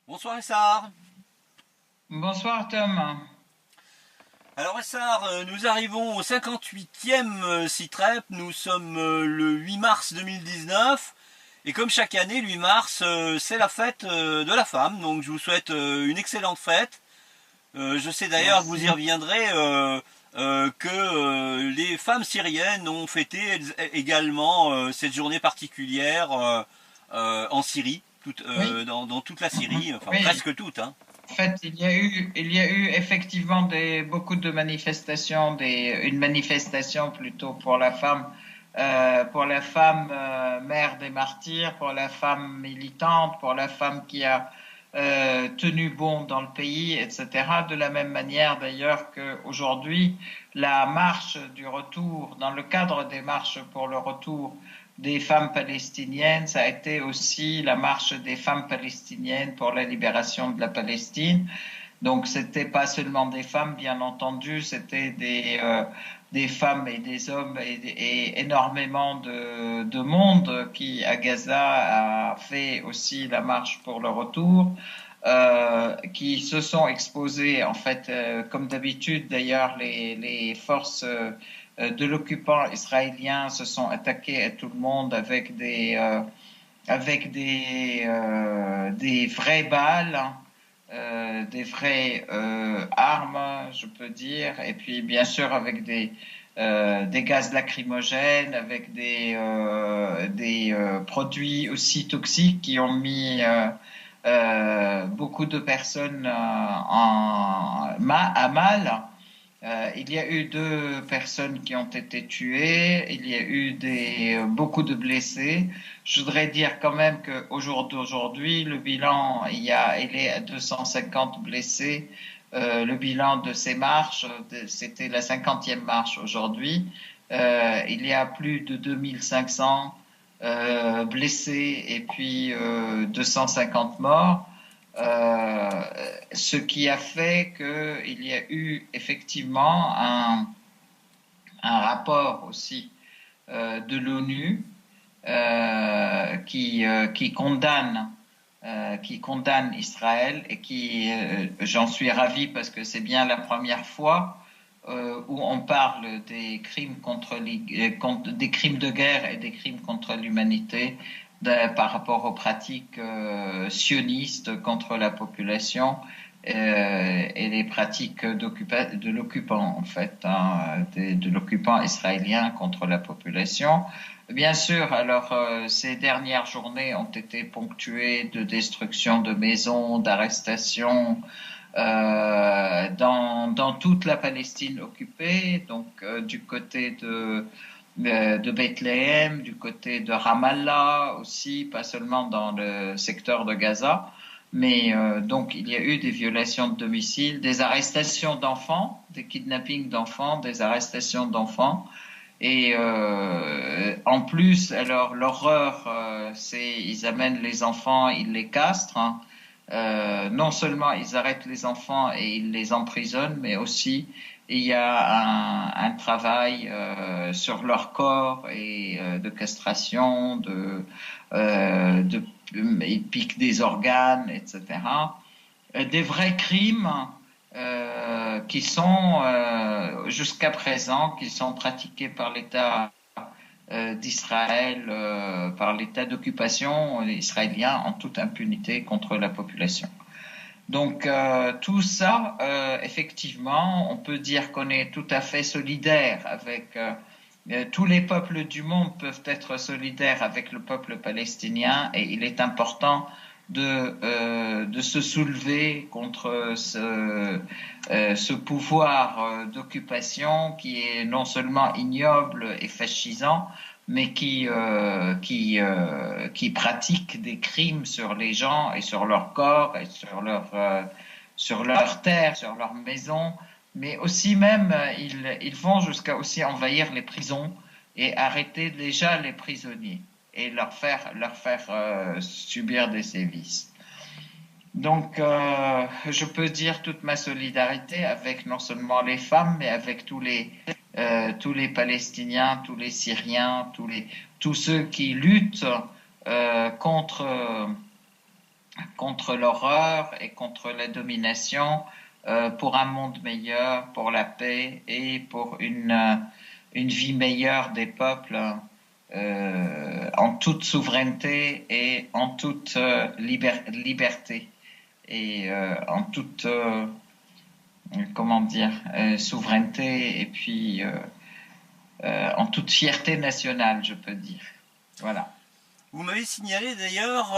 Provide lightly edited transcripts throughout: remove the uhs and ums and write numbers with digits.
Bonsoir Essar. Bonsoir Tom. Alors Essar, nous arrivons au 58e CITREP, nous sommes le 8 mars 2019 et comme chaque année, le 8 mars, c'est la fête de la femme, donc je vous souhaite une excellente fête. Je sais d'ailleurs que vous y Merci. reviendrez, que les femmes syriennes ont fêté également cette journée particulière en Syrie, Oui, dans toute la Syrie, enfin oui. presque toute, hein. En fait, il y a eu effectivement beaucoup de manifestations, une manifestation plutôt pour la femme mère des martyrs, pour la femme militante, pour la femme qui a tenu bon dans le pays, etc. De la même manière d'ailleurs qu'aujourd'hui, la marche du retour, dans le cadre des marches pour le retour des femmes palestiniennes, ça a été aussi la marche des femmes palestiniennes pour la libération de la Palestine. Donc c'était pas seulement des femmes, bien entendu, c'était des femmes et des hommes et énormément de monde qui à Gaza a fait aussi la marche pour le retour. Qui se sont exposés, en fait, comme d'habitude d'ailleurs, les forces de l'occupant israélien se sont attaquées à tout le monde avec des vraies balles, hein, des vraies armes, je peux dire, et puis bien sûr avec des gaz lacrymogènes, avec des produits aussi toxiques qui ont mis beaucoup de personnes à mal. Il y a eu 2 personnes qui ont été tuées, il y a eu beaucoup de blessés. Je voudrais dire quand même qu'au jour d'aujourd'hui, le bilan, il est à 250 blessés. Le bilan de ces marches, c'était la 50e marche aujourd'hui. Il y a plus de 2500 blessés et puis 250 morts. Ce qui a fait qu'il y a eu effectivement un rapport aussi de l'ONU qui condamne Israël et j'en suis ravi parce que c'est bien la première fois où on parle des crimes des crimes de guerre et des crimes contre l'humanité par rapport aux pratiques sionistes contre la population et les pratiques de l'occupant en fait, hein, de l'occupant israélien contre la population. Bien sûr, alors ces dernières journées ont été ponctuées de destruction de maisons, d'arrestations dans toute la Palestine occupée, donc du côté de Bethléem, du côté de Ramallah aussi, pas seulement dans le secteur de Gaza. Mais donc il y a eu des violations de domicile, des arrestations d'enfants, des kidnappings d'enfants, des arrestations d'enfants. Et en plus, alors l'horreur, c'est ils amènent les enfants, ils les castrent, hein. Non seulement ils arrêtent les enfants et ils les emprisonnent, mais aussi il y a un travail sur leur corps et de castration, de ils piquent des organes, etc. Des vrais crimes qui sont jusqu'à présent qui sont pratiqués par l'État d'Israël, par l'État d'occupation israélien en toute impunité contre la population. Donc tout ça, effectivement, on peut dire qu'on est tout à fait solidaire avec tous les peuples du monde peuvent être solidaires avec le peuple palestinien et il est important de se soulever contre ce pouvoir d'occupation qui est non seulement ignoble et fascisant, mais qui pratique des crimes sur les gens et sur leur corps et sur leur terre, sur leur maison, mais aussi même ils vont jusqu'à aussi envahir les prisons et arrêter déjà les prisonniers et leur faire subir des sévices. Donc, je peux dire toute ma solidarité avec non seulement les femmes, mais avec tous les Palestiniens, tous les Syriens, tous ceux qui luttent contre, contre l'horreur et contre la domination, pour un monde meilleur, pour la paix et pour une vie meilleure des peuples, en toute souveraineté et en toute liberté et en toute comment dire, souveraineté et puis en toute fierté nationale, je peux dire. Voilà. Vous m'avez signalé d'ailleurs,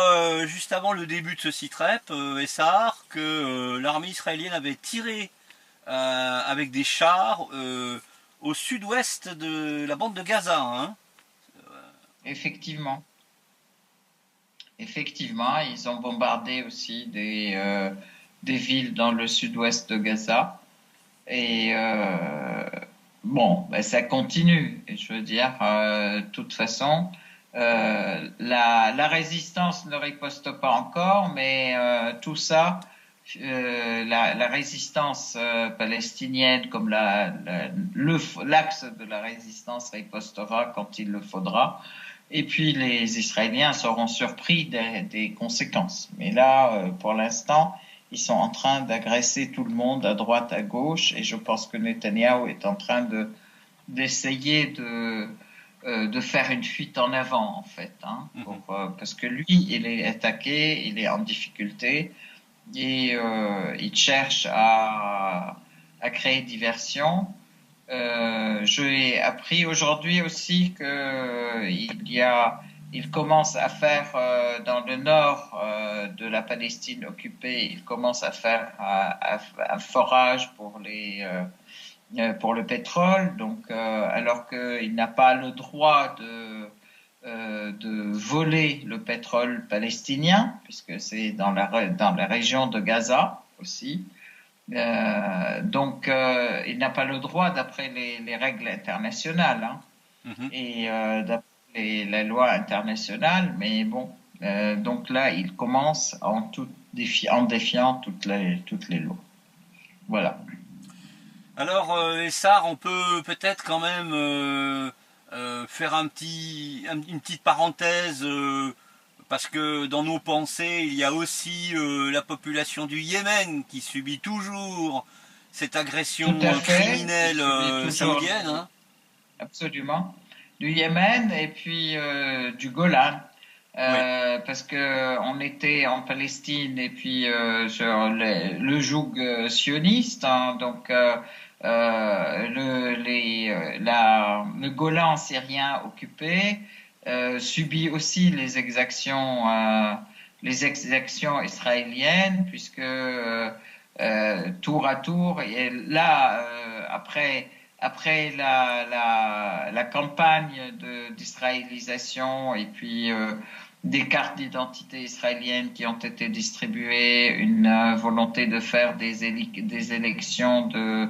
juste avant le début de ce SITREP, Essar, que l'armée israélienne avait tiré avec des chars au sud-ouest de la bande de Gaza. Hein. Effectivement. Effectivement, ils ont bombardé aussi des villes dans le sud-ouest de Gaza. Et bon, ben, ça continue. Et je veux dire, de toute façon, la résistance ne riposte pas encore, mais tout ça, la résistance palestinienne, comme l'axe de la résistance ripostera quand il le faudra. Et puis les Israéliens seront surpris des conséquences. Mais là, pour l'instant, ils sont en train d'agresser tout le monde à droite, à gauche, et je pense que Netanyahou est en train d'essayer de faire une fuite en avant, en fait, hein, parce que lui, il est attaqué, il est en difficulté, et il cherche à créer diversion. J'ai appris aujourd'hui aussi il commence à faire dans le nord de la Palestine occupée, il commence à faire un forage pour le pétrole. Donc, alors qu'il n'a pas le droit de voler le pétrole palestinien, puisque c'est dans la région de Gaza aussi. Donc, il n'a pas le droit d'après les règles internationales, hein, et d'après la loi internationale, mais bon, donc là, il commence en défiant toutes les lois. Voilà. Alors, Essar, on peut peut-être quand même faire une petite parenthèse, parce que dans nos pensées, il y a aussi la population du Yémen qui subit toujours cette agression criminelle saoudienne. Hein. Absolument. Du Yémen et puis du Golan. Oui. Parce que on était en Palestine et puis sur le joug sioniste, hein, donc le Golan syrien occupé subit aussi les exactions israéliennes, puisque tour à tour, et là après la campagne d'israélisation et puis des cartes d'identité israéliennes qui ont été distribuées, une volonté de faire des élections de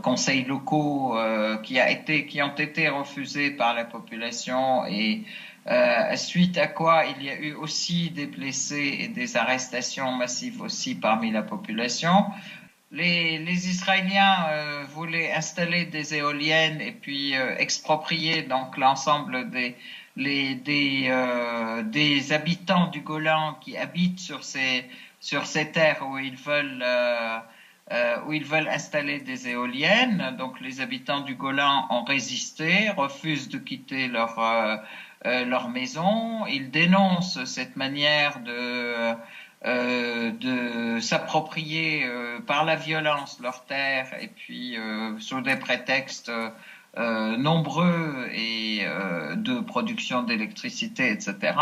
conseils locaux qui ont été refusées par la population, et suite à quoi il y a eu aussi des blessés et des arrestations massives aussi parmi la population. Les Israéliens voulaient installer des éoliennes et puis exproprier donc l'ensemble des habitants du Golan qui habitent sur ces terres où ils veulent installer des éoliennes. Donc les habitants du Golan ont résisté, refusent de quitter leur maison. Ils dénoncent cette manière de s'approprier par la violence leurs terres, et puis sous des prétextes nombreux et de production d'électricité, etc.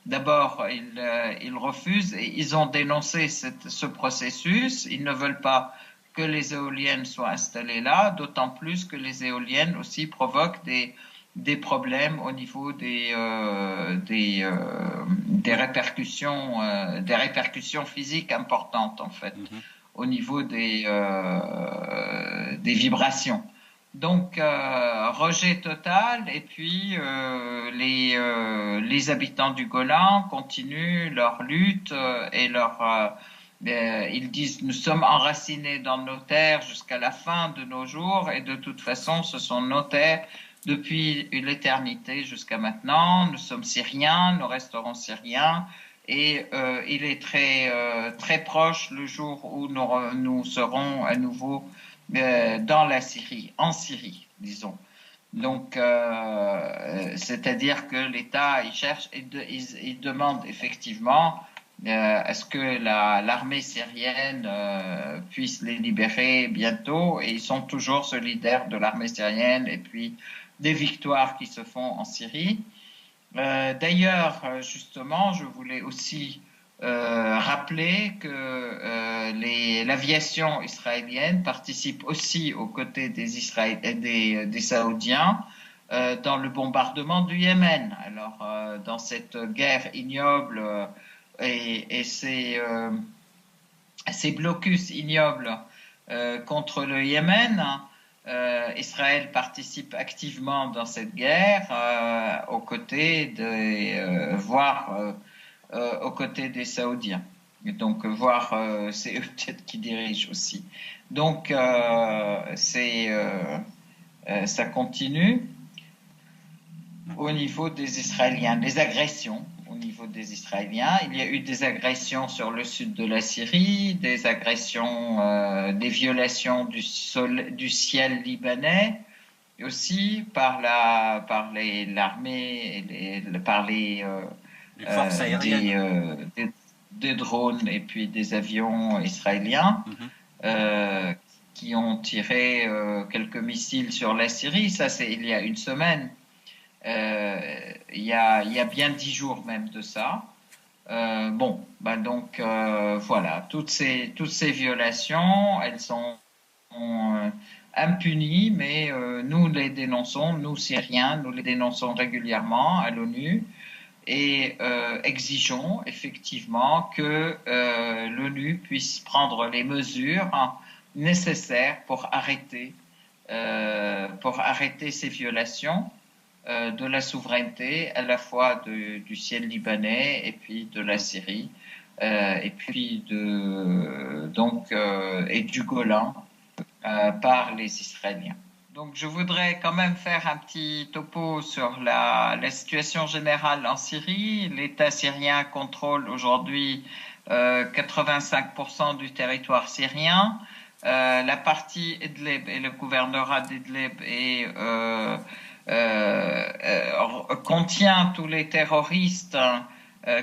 D'abord, ils refusent et ils ont dénoncé ce processus. Ils ne veulent pas que les éoliennes soient installées là, d'autant plus que les éoliennes aussi provoquent des problèmes au niveau des répercussions physiques importantes, en fait, au niveau des vibrations. Donc rejet total, et puis les habitants du Golan continuent leur lutte et ils disent: nous sommes enracinés dans nos terres jusqu'à la fin de nos jours, et de toute façon ce sont nos terres depuis l'éternité jusqu'à maintenant. Nous sommes Syriens, nous resterons Syriens, et il est très proche le jour où nous serons à nouveau dans la Syrie, en Syrie, disons. Donc, c'est-à-dire que l'État, il cherche, il demande effectivement à ce que l'armée syrienne puisse les libérer bientôt, et ils sont toujours solidaires de l'armée syrienne et puis des victoires qui se font en Syrie. D'ailleurs, justement, je voulais aussi rappeler que l'aviation israélienne participe aussi aux côtés des Saoudiens dans le bombardement du Yémen. Alors, dans cette guerre ignoble et ces blocus ignobles contre le Yémen, Israël participe activement dans cette guerre aux côtés aux côtés des Saoudiens. Et donc, c'est eux peut-être qui dirigent aussi. Donc, ça continue au niveau des Israéliens, les agressions au niveau des Israéliens. Il y a eu des agressions sur le sud de la Syrie, des agressions, des violations du ciel libanais, et aussi par l'armée, par les forces aériennes, des drones et puis des avions israéliens qui ont tiré quelques missiles sur la Syrie. Ça, c'est il y a une semaine. Il y a bien 10 jours même de ça. Donc voilà, toutes ces violations, elles sont impunies, mais nous les dénonçons, nous Syriens, nous les dénonçons régulièrement à l'ONU et exigeons effectivement que l'ONU puisse prendre les mesures nécessaires pour arrêter ces violations de la souveraineté à la fois du ciel libanais et puis de la Syrie et puis et du Golan par les Israéliens. Donc je voudrais quand même faire un petit topo sur la situation générale en Syrie. L'État syrien contrôle aujourd'hui 85% du territoire syrien. La partie Idlib et le gouvernorat d'Idlib contient tous les terroristes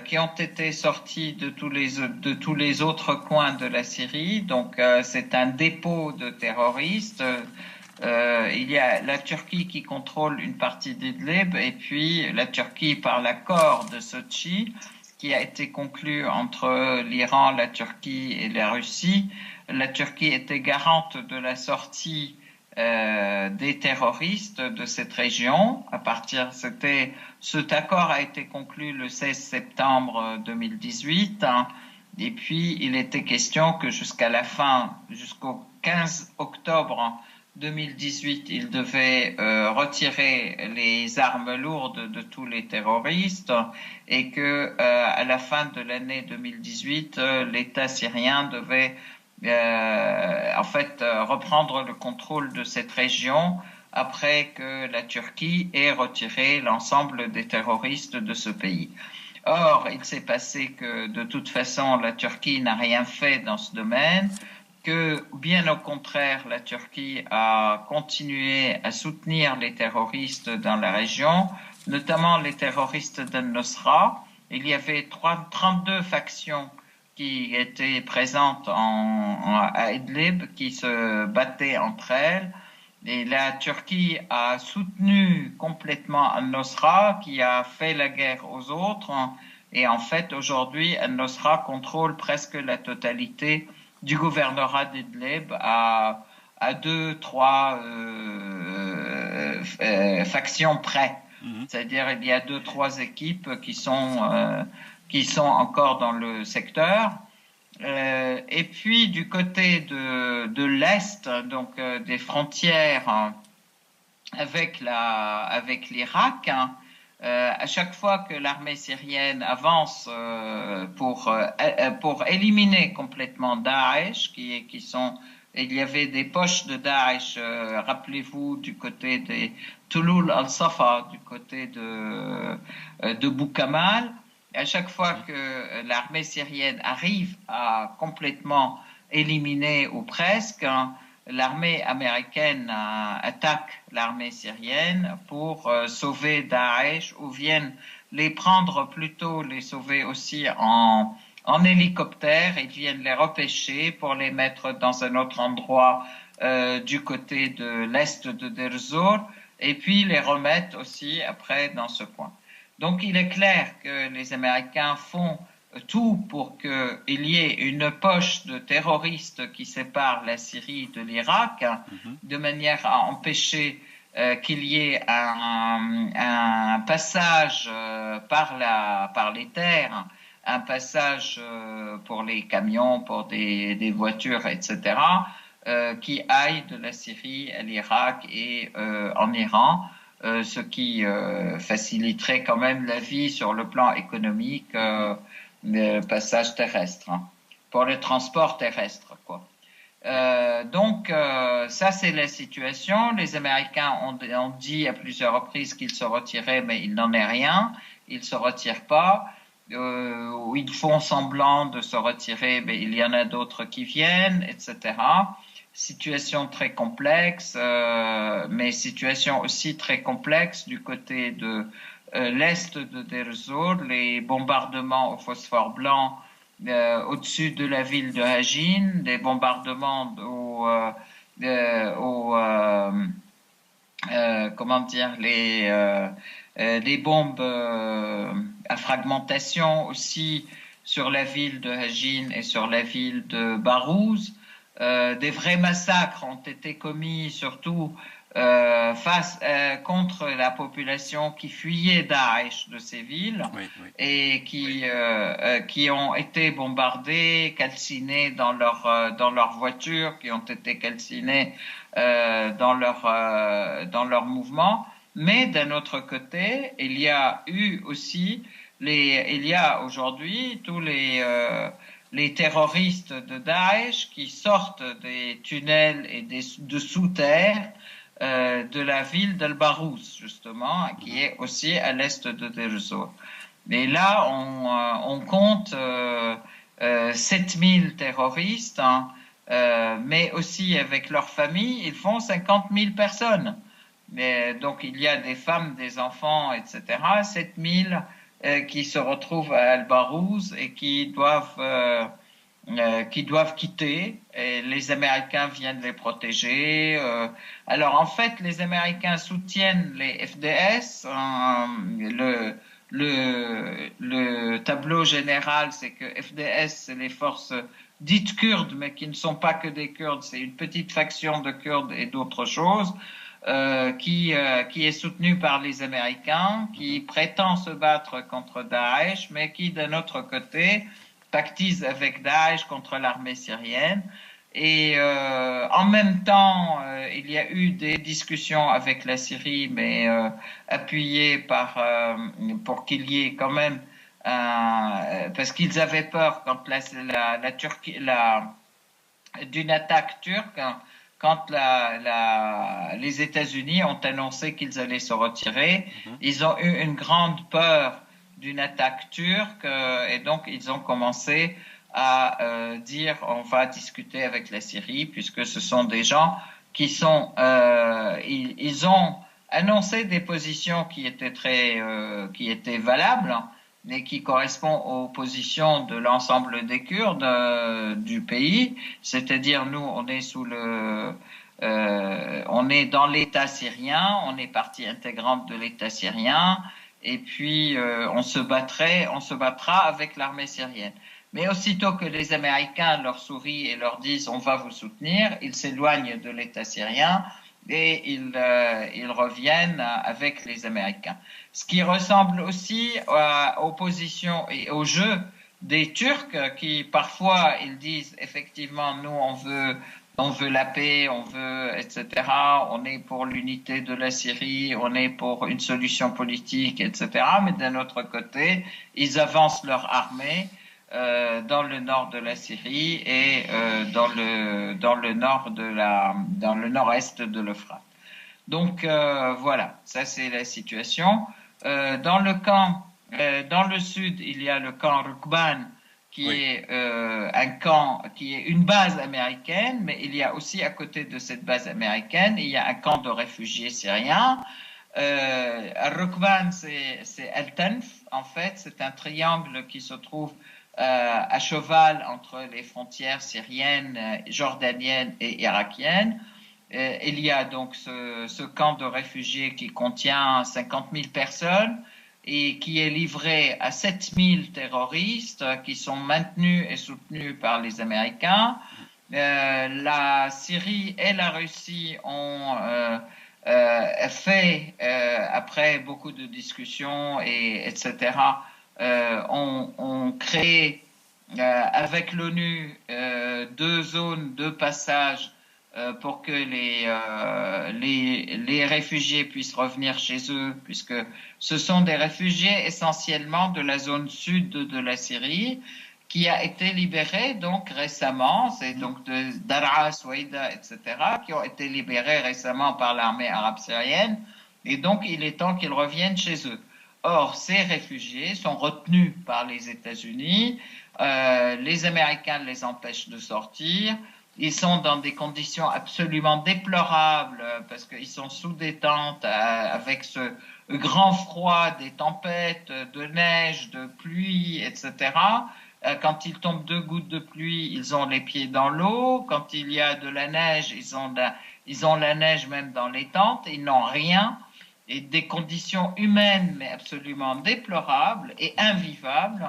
qui ont été sortis de tous les autres coins de la Syrie. Donc c'est un dépôt de terroristes. Il y a la Turquie qui contrôle une partie d'Idlib, et puis la Turquie par l'accord de Sochi qui a été conclu entre l'Iran, la Turquie et la Russie. La Turquie était garante de la sortie des terroristes de cette région. Cet accord a été conclu le 16 septembre 2018, et puis il était question que jusqu'au 15 octobre 2018, il devait retirer les armes lourdes de tous les terroristes, et que à la fin de l'année 2018, l'État syrien devait reprendre le contrôle de cette région après que la Turquie ait retiré l'ensemble des terroristes de ce pays. Or, il s'est passé que de toute façon, la Turquie n'a rien fait dans ce domaine, que bien au contraire, la Turquie a continué à soutenir les terroristes dans la région, notamment les terroristes d'Al-Nosra. Il y avait 32 factions qui étaient présentes à Idlib, qui se battaient entre elles. Et la Turquie a soutenu complètement Al-Nosra, qui a fait la guerre aux autres. Et en fait, aujourd'hui, Al-Nosra contrôle presque la totalité du gouvernorat d'Idlib à 2-3 factions près. C'est-à-dire, il y a 2-3 équipes qui sont encore dans le secteur. Et puis du côté de l'Est, donc des frontières avec l'Irak, à chaque fois que l'armée syrienne avance pour éliminer complètement Daesh, il y avait des poches de Daesh, rappelez-vous, du côté des Touloul al-Safa, du côté de Boukamal. Et à chaque fois que l'armée syrienne arrive à complètement éliminer ou presque, l'armée américaine attaque l'armée syrienne pour sauver Daesh ou viennent les prendre plutôt, les sauver aussi en hélicoptère. Ils viennent les repêcher pour les mettre dans un autre endroit du côté de l'est de Deir ez-Zor et puis les remettre aussi après dans ce coin. Donc il est clair que les Américains font tout pour qu'il y ait une poche de terroristes qui sépare la Syrie de l'Irak, de manière à empêcher qu'il y ait un passage par les terres, un passage pour les camions, pour des voitures, etc., qui aille de la Syrie à l'Irak et en Iran, ce qui faciliterait quand même la vie sur le plan économique, le passage terrestre, pour le transport terrestre, quoi. Donc, ça, c'est la situation. Les Américains ont dit à plusieurs reprises qu'ils se retiraient, mais il n'en est rien. Ils se retirent pas. Ils font semblant de se retirer, mais il y en a d'autres qui viennent, etc. Situation très complexe, mais situation aussi très complexe du côté de l'est de Deir ez-Zor, les bombardements au phosphore blanc au-dessus de la ville de Hajin, des bombardements comment dire, les bombes à fragmentation aussi sur la ville de Hajin et sur la ville de Barouz. Des vrais massacres ont été commis surtout contre la population qui fuyait Daesh de ces villes, et qui ont été bombardés, calcinés dans leur voitures, qui ont été calcinés dans leur mouvement. Mais d'un autre côté, il y a aujourd'hui tous les terroristes de Daesh qui sortent des tunnels et de sous-terre de la ville d'Al-Barouz, justement, qui est aussi à l'est de Deir ez-Zor. Et là, on compte 7000 terroristes, mais aussi avec leurs familles, ils font 50 000 personnes. Donc, il y a des femmes, des enfants, etc. 7000 qui se retrouvent à Al-Barouz et qui doivent quitter, et les Américains viennent les protéger. Alors en fait, les Américains soutiennent les FDS. Le tableau général, c'est que FDS, c'est les forces dites kurdes, mais qui ne sont pas que des Kurdes, c'est une petite faction de Kurdes et d'autres choses, qui est soutenue par les Américains, qui prétend se battre contre Daesh, mais qui, d'un autre côté, pactise avec Daesh contre l'armée syrienne. Et en même temps, il y a eu des discussions avec la Syrie, mais appuyées pour qu'il y ait quand même parce qu'ils avaient peur quand la Turquie d'une attaque turque, quand les États-Unis ont annoncé qu'ils allaient se retirer. Ils ont eu une grande peur d'une attaque turque, et donc ils ont commencé à dire on va discuter avec la Syrie, puisque ce sont des gens qui sont ils ont annoncé des positions qui étaient valables, mais qui correspondent aux positions de l'ensemble des Kurdes du pays, c'est-à-dire nous on est on est dans l'État syrien, on est partie intégrante de l'État syrien, et puis on se battra avec l'armée syrienne. Mais aussitôt que les Américains leur sourient et leur disent on va vous soutenir, ils s'éloignent de l'État syrien et ils reviennent avec les Américains. Ce qui ressemble aussi aux positions et au jeu des Turcs, qui parfois ils disent effectivement nous on veut la paix, on veut, etc. On est pour l'unité de la Syrie, on est pour une solution politique, etc. Mais d'un autre côté, ils avancent leur armée dans le nord de la Syrie et dans le nord-est de l'Euphrate. Donc voilà, ça c'est la situation. Dans le camp Dans le sud, il y a le camp Rukban, qui Oui. est un camp, qui est une base américaine, mais il y a aussi à côté de cette base américaine, il y a un camp de réfugiés syriens. Rukban, c'est Al-Tanf, en fait, c'est un triangle qui se trouve à cheval entre les frontières syriennes, jordaniennes et irakiennes. Il y a donc ce camp de réfugiés qui contient 50 000 personnes et qui est livré à 7 000 terroristes qui sont maintenus et soutenus par les Américains. La Syrie et la Russie ont fait, après beaucoup de discussions et etc., ont créé avec l'ONU deux zones de passage pour que les réfugiés puissent revenir chez eux, puisque ce sont des réfugiés essentiellement de la zone sud de la Syrie, qui a été libérée donc récemment, c'est donc de Daraa, Souaïda, etc., qui ont été libérés récemment par l'armée arabe syrienne, et donc il est temps qu'ils reviennent chez eux. Or, ces réfugiés sont retenus par les États-Unis, les Américains les empêchent de sortir, ils sont dans des conditions absolument déplorables parce qu'ils sont sous des tentes avec ce grand froid, des tempêtes de neige, de pluie, etc. Quand il tombe 2 gouttes de pluie, ils ont les pieds dans l'eau. Quand il y a de la neige, ils ont la neige même dans les tentes. Ils n'ont rien. Et des conditions humaines, mais absolument déplorables et invivables.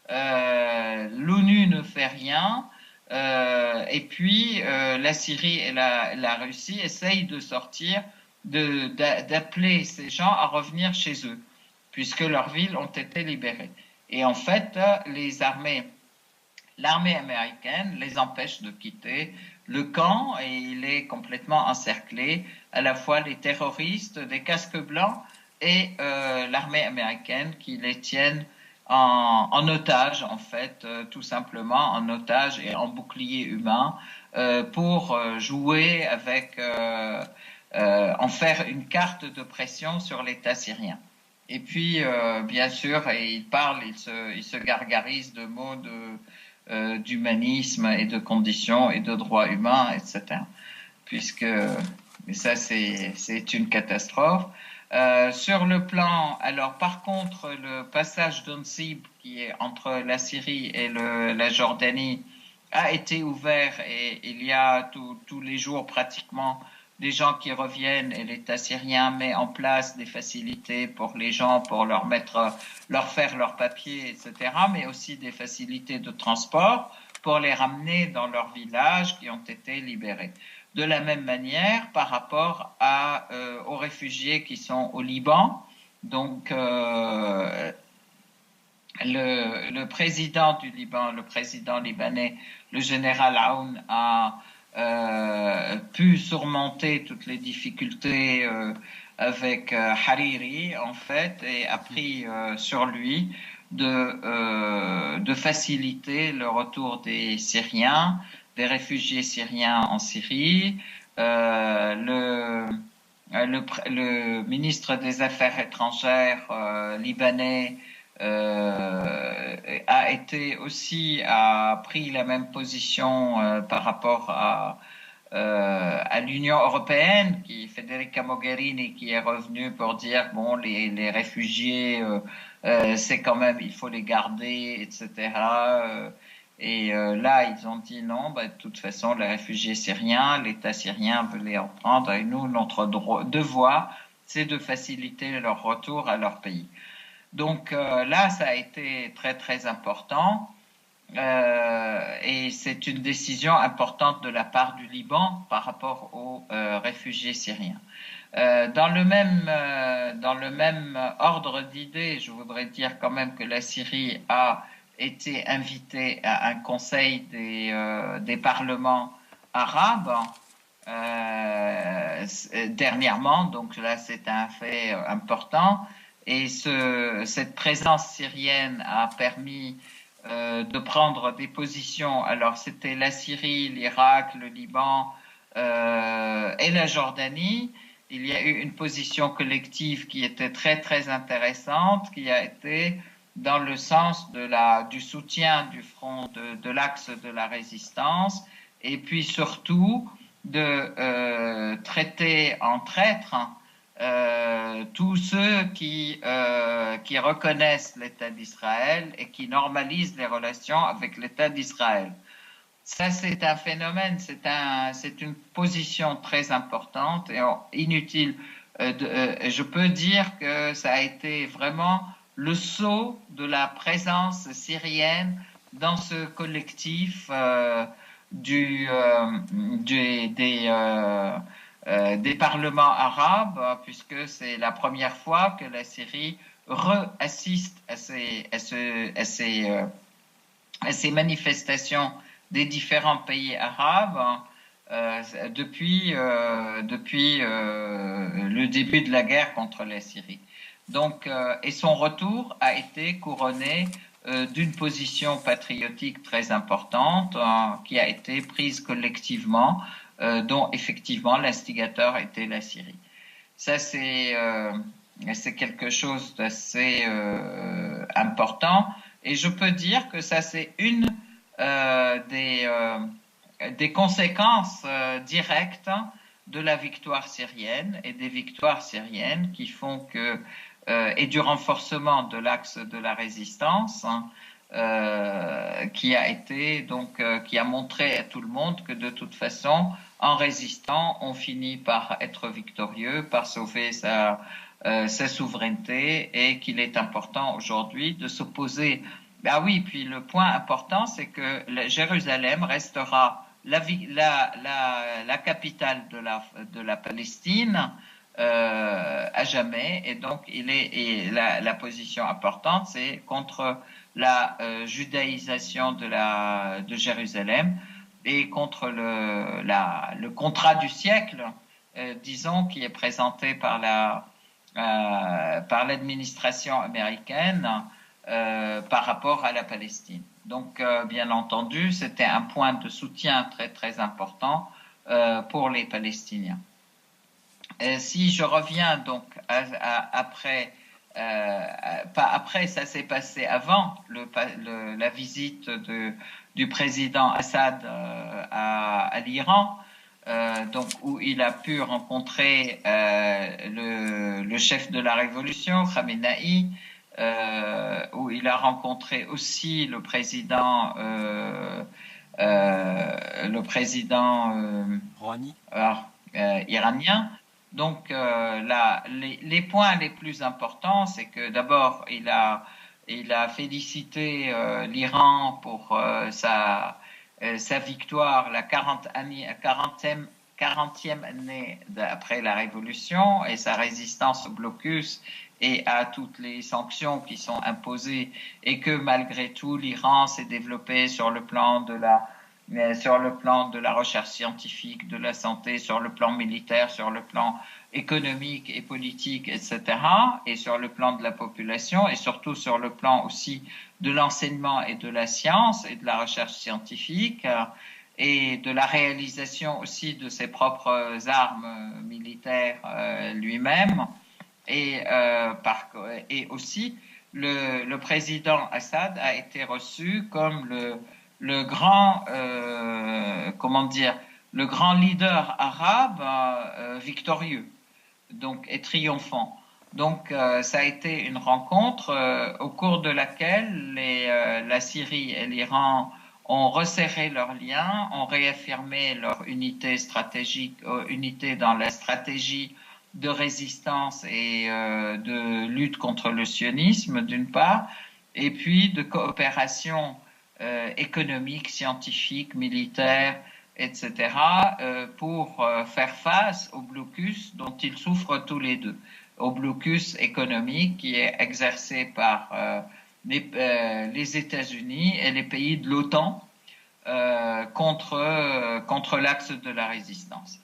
L'ONU ne fait rien. Et puis la Syrie et la Russie essayent de sortir, d'appeler ces gens à revenir chez eux, puisque leurs villes ont été libérées. Et en fait, l'armée américaine les empêche de quitter le camp et il est complètement encerclé, à la fois les terroristes des casques blancs et l'armée américaine qui les tiennent en otage, en fait, tout simplement en otage et en bouclier humain pour jouer avec, en faire une carte de pression sur l'État syrien. Et puis, bien sûr, il se gargarise de mots d'humanisme et de conditions et de droits humains, etc. Puisque, mais ça, c'est une catastrophe. Sur le plan, alors par contre, le passage d'Onsib, qui est entre la Syrie et la Jordanie, a été ouvert et il y a tous les jours pratiquement des gens qui reviennent et l'État syrien met en place des facilités pour les gens, pour leur faire leurs papiers, etc., mais aussi des facilités de transport pour les ramener dans leurs villages qui ont été libérés. De la même manière, par rapport aux réfugiés qui sont au Liban, donc le président du Liban, le président libanais, le général Aoun, a pu surmonter toutes les difficultés avec Hariri, en fait, et a pris sur lui de faciliter le retour des Syriens, des réfugiés syriens en Syrie. Le ministre des Affaires étrangères libanais a pris la même position par rapport à l'Union européenne, Federica Mogherini, qui est revenue pour dire bon, les réfugiés, c'est quand même, il faut les garder, etc. Là, ils ont dit non, de toute façon, les réfugiés syriens, l'État syrien veut les reprendre, et nous, notre devoir, c'est de faciliter leur retour à leur pays. Donc là, ça a été très très important et c'est une décision importante de la part du Liban par rapport aux réfugiés syriens. Dans le même ordre d'idées, je voudrais dire quand même que la Syrie a été invitée à un conseil des parlements arabes dernièrement, donc là c'est un fait important. Et cette présence syrienne a permis de prendre des positions. Alors c'était la Syrie, l'Irak, le Liban et la Jordanie il y a eu une position collective qui était très très intéressante, qui a été dans le sens du soutien du front de l'axe de la résistance, et puis surtout de traiter en traître tous ceux qui reconnaissent l'État d'Israël et qui normalisent les relations avec l'État d'Israël. Ça, c'est un phénomène, c'est une position très importante et inutile. Je peux dire que ça a été vraiment le sceau de la présence syrienne dans ce collectif des parlements arabes, puisque c'est la première fois que la Syrie assiste à ces manifestations des différents pays arabes depuis le début de la guerre contre la Syrie. Donc, et son retour a été couronné d'une position patriotique très importante qui a été prise collectivement, dont effectivement l'instigateur était la Syrie. Ça, c'est quelque chose d'assez important. Et je peux dire que ça, c'est une des conséquences directes de la victoire syrienne et des victoires syriennes qui font que et du renforcement de l'axe de la résistance qui a été donc qui a montré à tout le monde que de toute façon en résistant on finit par être victorieux, par sauver sa souveraineté et qu'il est important aujourd'hui de s'opposer. Ah oui, puis le point important, c'est que Jérusalem restera la capitale de la Palestine à jamais, et donc la position importante, c'est contre la judaïsation de Jérusalem et contre le contrat du siècle, disons, qui est présenté par l'administration américaine. Par rapport à la Palestine. Donc, bien entendu, c'était un point de soutien très, très important pour les Palestiniens. Si je reviens donc après, ça s'est passé avant la visite du président Assad à l'Iran, donc où il a pu rencontrer le chef de la révolution, Khamenei, où il a rencontré aussi le président iranien. Donc les points les plus importants, c'est que d'abord il a félicité l'Iran pour sa victoire, la 40e année après la révolution et sa résistance au blocus et à toutes les sanctions qui sont imposées, et que malgré tout l'Iran s'est développé sur le plan de la recherche scientifique, de la santé, sur le plan militaire, sur le plan économique et politique, etc., et sur le plan de la population, et surtout sur le plan aussi de l'enseignement et de la science et de la recherche scientifique, et de la réalisation aussi de ses propres armes militaires lui-même. Et aussi, le président Assad a été reçu comme le grand leader arabe victorieux, donc et triomphant. Donc ça a été une rencontre au cours de laquelle la Syrie et l'Iran ont resserré leurs liens, ont réaffirmé leur unité stratégique, unité dans la stratégie de résistance et de lutte contre le sionisme d'une part, et puis de coopération économique, scientifique, militaire, etc., pour faire face au blocus dont ils souffrent tous les deux, au blocus économique qui est exercé par les États-Unis et les pays de l'OTAN contre l'axe de la résistance.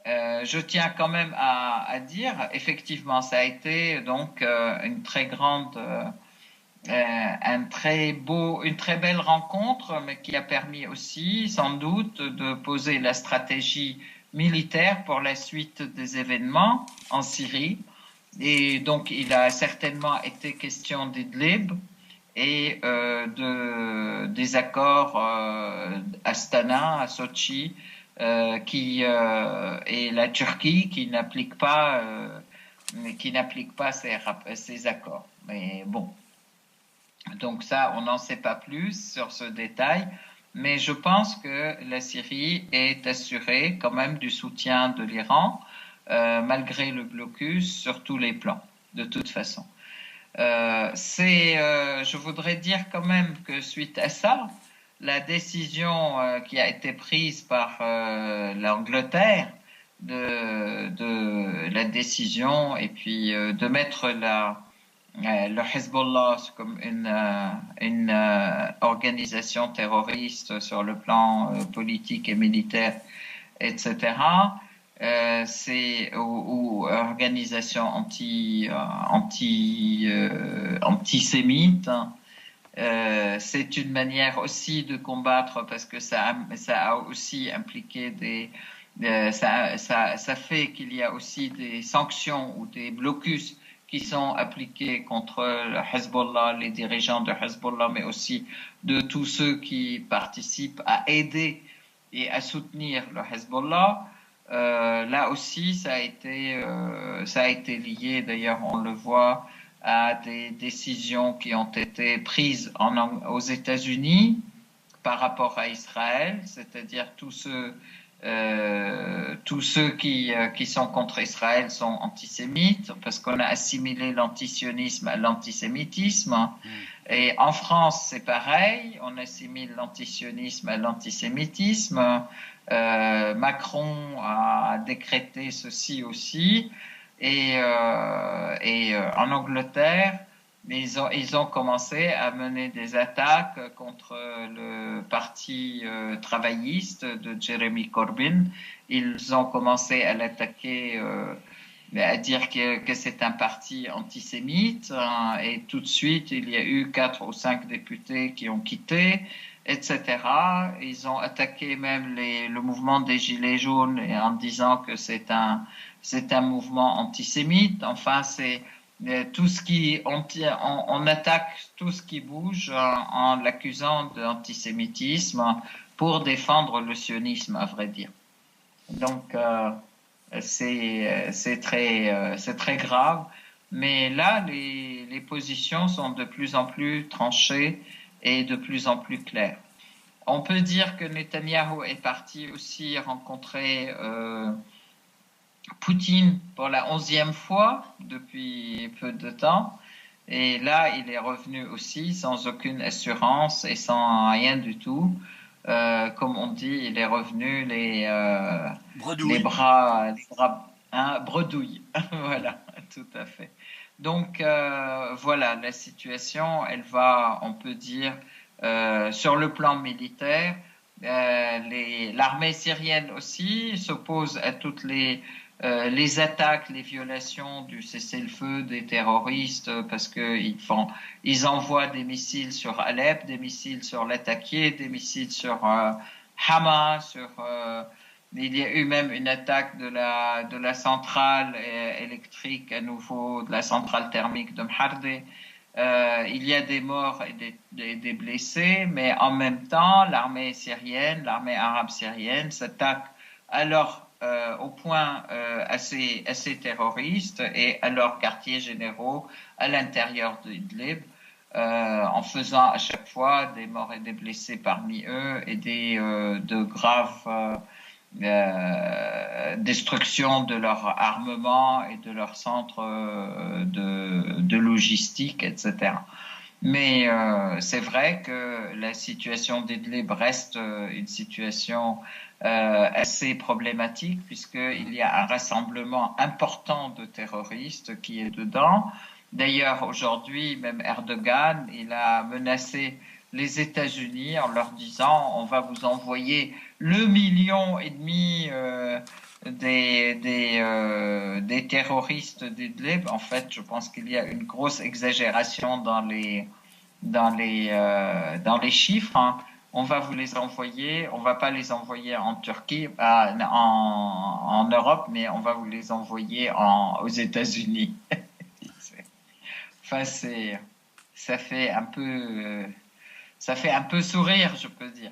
Je tiens quand même à dire, effectivement, ça a été donc une très belle rencontre, mais qui a permis aussi, sans doute, de poser la stratégie militaire pour la suite des événements en Syrie. Et donc, il a certainement été question d'Idlib et des accords Astana, à Sochi, et la Turquie qui n'applique pas ces accords. Mais bon, donc ça, on n'en sait pas plus sur ce détail. Mais je pense que la Syrie est assurée quand même du soutien de l'Iran, malgré le blocus sur tous les plans, de toute façon. Je voudrais dire quand même que suite à ça, la décision qui a été prise par l'Angleterre de la décision et puis de mettre le Hezbollah comme une organisation terroriste sur le plan politique et militaire, etc. Ou organisation antisémite. C'est une manière aussi de combattre parce que ça a aussi impliqué ça fait qu'il y a aussi des sanctions ou des blocus qui sont appliqués contre le Hezbollah, les dirigeants de Hezbollah, mais aussi de tous ceux qui participent à aider et à soutenir le Hezbollah. Là aussi, ça a été lié, d'ailleurs, on le voit, à des décisions qui ont été prises aux États-Unis par rapport à Israël, c'est-à-dire tous ceux qui sont contre Israël sont antisémites, parce qu'on a assimilé l'antisionisme à l'antisémitisme. Et en France, c'est pareil, on assimile l'antisionisme à l'antisémitisme. Macron a décrété ceci aussi. Et en Angleterre, ils ont commencé à mener des attaques contre le parti travailliste de Jeremy Corbyn. Ils ont commencé à l'attaquer, à dire que c'est un parti antisémite. Et tout de suite, il y a eu 4 ou 5 députés qui ont quitté, etc. Ils ont attaqué même le mouvement des Gilets jaunes en disant que c'est un mouvement antisémite. Enfin, c'est tout ce on attaque tout ce qui bouge en l'accusant d'antisémitisme pour défendre le sionisme, à vrai dire. Donc, c'est très grave. Mais là, les positions sont de plus en plus tranchées et de plus en plus claires. On peut dire que Netanyahou est parti aussi rencontrer Poutine pour la 11e fois depuis peu de temps. Et là, il est revenu aussi sans aucune assurance et sans rien du tout. Comme on dit, il est revenu les bras bredouilles. Voilà, tout à fait. Donc, voilà, la situation, elle va, on peut dire, sur le plan militaire, l'armée syrienne aussi s'oppose à toutes les attaques, les violations du cessez-le-feu des terroristes parce que ils envoient des missiles sur Alep, des missiles sur Latakia, des missiles sur Hama, il y a eu même une attaque de la centrale électrique à nouveau, de la centrale thermique de Mhardé. Il y a des morts et des blessés, mais en même temps, l'armée arabe syrienne s'attaque au point à ces terroristes et à leurs quartiers généraux à l'intérieur d'Idlib, en faisant à chaque fois des morts et des blessés parmi eux et de graves destruction de leur armement et de leur centre de logistique, etc. Mais c'est vrai que la situation d'Idlib reste une situation assez problématique puisqu'il y a un rassemblement important de terroristes qui est dedans. D'ailleurs, aujourd'hui, même Erdogan, il a menacé les États-Unis en leur disant on va vous envoyer 1,5 million des terroristes d'Idlib. En fait, je pense qu'il y a une grosse exagération dans les chiffres, hein. on va vous les envoyer, on va pas les envoyer en Turquie, en Europe, mais on va vous les envoyer aux États-Unis. Enfin, ça fait un peu, sourire, je peux dire.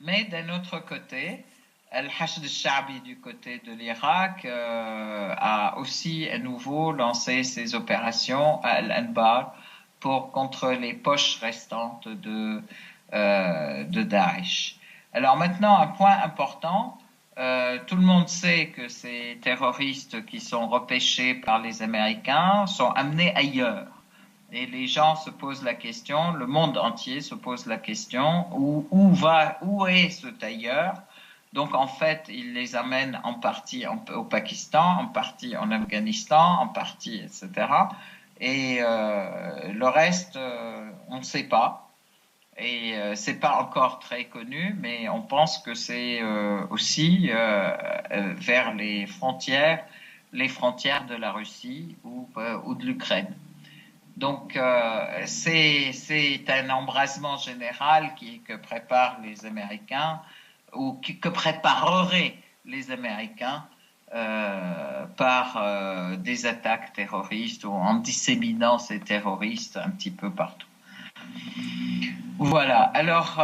Mais d'un autre côté, Al-Hashd al-Sha'bi du côté de l'Irak a aussi à nouveau lancé ses opérations à Al-Anbar contre les poches restantes de Daesh. Alors maintenant, un point important, tout le monde sait que ces terroristes qui sont repêchés par les Américains sont amenés ailleurs. Et les gens se posent la question, le monde entier se pose la question, où est ce ailleurs? Donc en fait, ils les amènent en partie au Pakistan, en partie en Afghanistan, en partie, etc. Et le reste, on ne sait pas. Et c'est pas encore très connu, mais on pense que c'est aussi vers les frontières de la Russie ou de l'Ukraine. Donc c'est un embrasement général que préparent les Américains ou que prépareraient les Américains par des attaques terroristes ou en disséminant ces terroristes un petit peu partout. Voilà. Alors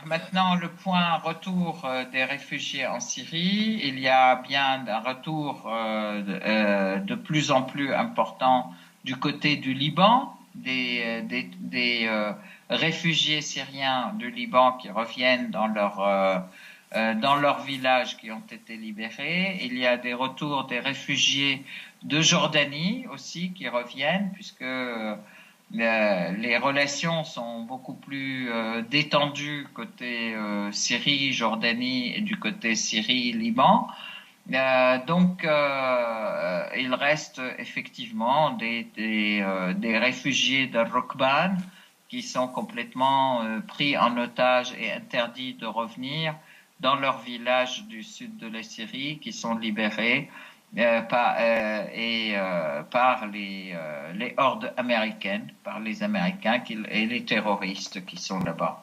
maintenant le point retour des réfugiés en Syrie. Il y a bien un retour de plus en plus important du côté du Liban, des réfugiés syriens du Liban qui reviennent dans leurs villages qui ont été libérés. Il y a des retours des réfugiés de Jordanie aussi qui reviennent, puisque les relations sont beaucoup plus détendues côté Syrie, Jordanie et du côté Syrie-Liban. Donc, il reste effectivement des réfugiés de Rukban qui sont complètement pris en otage et interdits de revenir dans leurs villages du sud de la Syrie, qui sont libérés par les hordes américaines, par les Américains et les terroristes qui sont là-bas.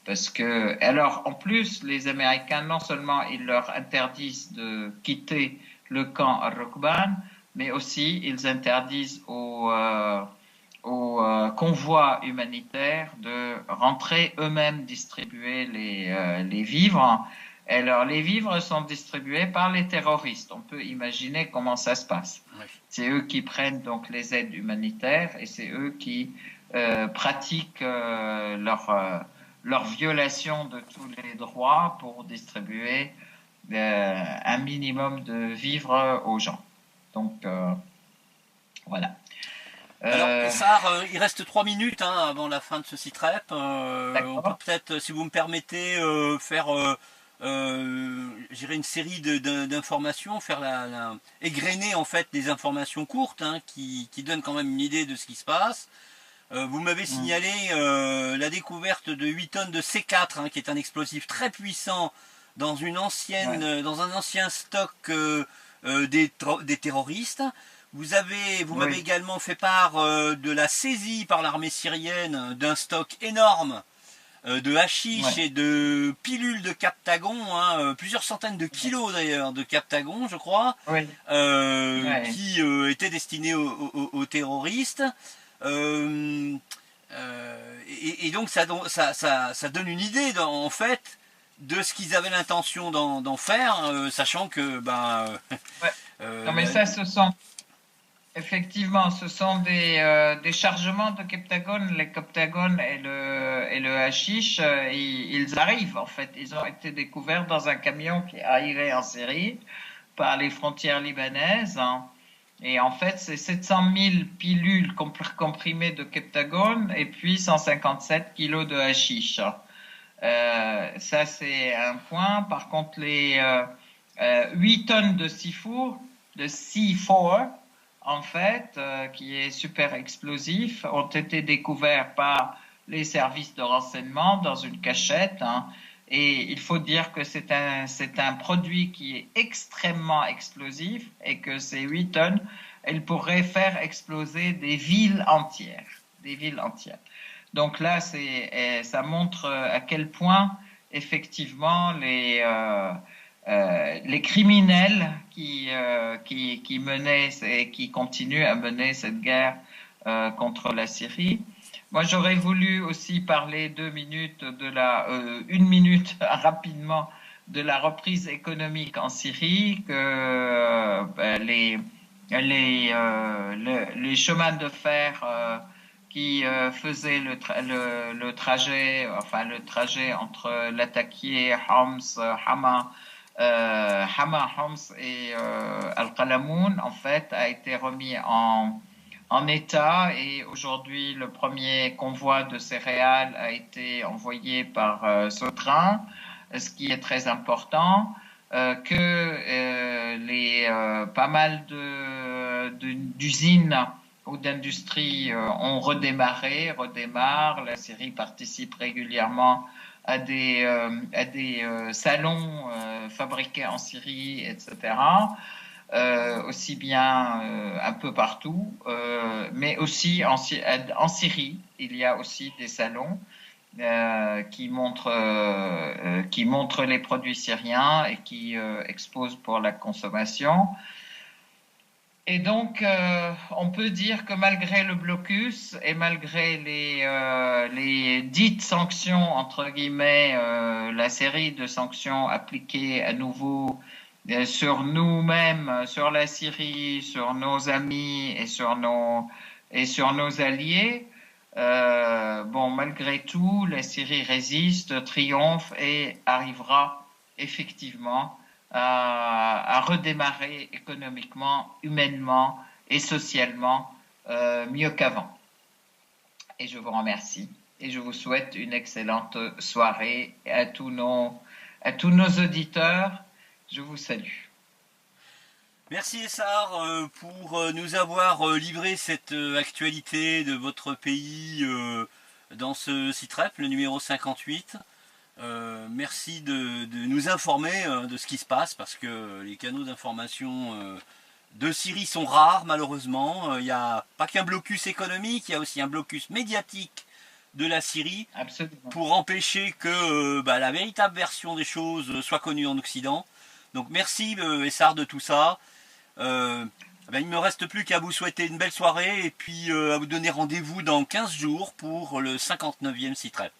Parce que, alors, en plus, les Américains, non seulement ils leur interdisent de quitter le camp à Rukban, mais aussi ils interdisent aux convois humanitaires de rentrer eux-mêmes distribuer les vivres. Alors, les vivres sont distribués par les terroristes. On peut imaginer comment ça se passe. Oui. C'est eux qui prennent donc les aides humanitaires et c'est eux qui pratiquent leur violation de tous les droits pour distribuer un minimum de vivres aux gens. Donc, voilà. Alors, Sarr, il reste 3 minutes avant la fin de ce site rep. On peut peut-être, si vous me permettez, faire une série d'informations, égrener en fait des informations courtes qui donnent quand même une idée de ce qui se passe. Vous m'avez signalé la découverte de 8 tonnes de C4, qui est un explosif très puissant dans un ancien stock des terroristes. Vous m'avez également fait part de la saisie par l'armée syrienne d'un stock énorme de hashish et de pilules de Captagon, plusieurs centaines de kilos d'ailleurs de Captagon, je crois, qui étaient destinés aux terroristes. Et donc ça donne une idée en fait de ce qu'ils avaient l'intention d'en faire, sachant que non mais ça effectivement ce sont des chargements de Captagon. Les Captagon et le hashish, ils arrivent en fait, ils ont été découverts dans un camion qui arrivait en Syrie par les frontières libanaises. Et en fait, c'est 700 000 pilules comprimées de Captagon et puis 157 kilos de hashish. Ça, c'est un point. Par contre, les 8 tonnes de C4, en fait, qui est super explosif, ont été découverts par les services de renseignement dans une cachette. Et il faut dire que c'est un produit qui est extrêmement explosif et que ces 8 tonnes, elles pourraient faire exploser des villes entières. Donc là, ça montre à quel point, effectivement, les criminels qui menaient et qui continuent à mener cette guerre contre la Syrie. Moi, j'aurais voulu aussi parler 2 minutes une minute rapidement de la reprise économique en Syrie, que les chemins de fer qui faisaient le trajet entre Latakia, Homs, Hama, Homs et Al-Qalamoun, en fait, a été remis en état, et aujourd'hui le premier convoi de céréales a été envoyé par ce train, ce qui est très important, que pas mal d'usines ou d'industries redémarrent. La Syrie participe régulièrement à des salons fabriqués en Syrie, etc. Aussi bien un peu partout, mais aussi en Syrie, il y a aussi des salons qui montrent les produits syriens et qui exposent pour la consommation. Et donc, on peut dire que malgré le blocus et malgré les dites sanctions, entre guillemets, la série de sanctions appliquées à nouveau sur nous-mêmes, sur la Syrie, sur nos amis et sur nos alliés, malgré tout, la Syrie résiste, triomphe et arrivera effectivement à redémarrer économiquement, humainement et socialement mieux qu'avant. Et je vous remercie et je vous souhaite une excellente soirée à tous nos auditeurs. Je vous salue. Merci Essar pour nous avoir livré cette actualité de votre pays dans ce CITREP, le numéro 58. Merci de nous informer de ce qui se passe, parce que les canaux d'information de Syrie sont rares malheureusement. Il n'y a pas qu'un blocus économique, il y a aussi un blocus médiatique de la Syrie. Absolument. Pour empêcher que la véritable version des choses soit connue en Occident. Donc merci Essar de tout ça. Il ne me reste plus qu'à vous souhaiter une belle soirée et puis à vous donner rendez-vous dans 15 jours pour le 59e CITREP.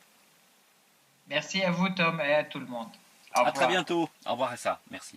Merci à vous Tom et à tout le monde. À très bientôt. Au revoir Essar. Merci.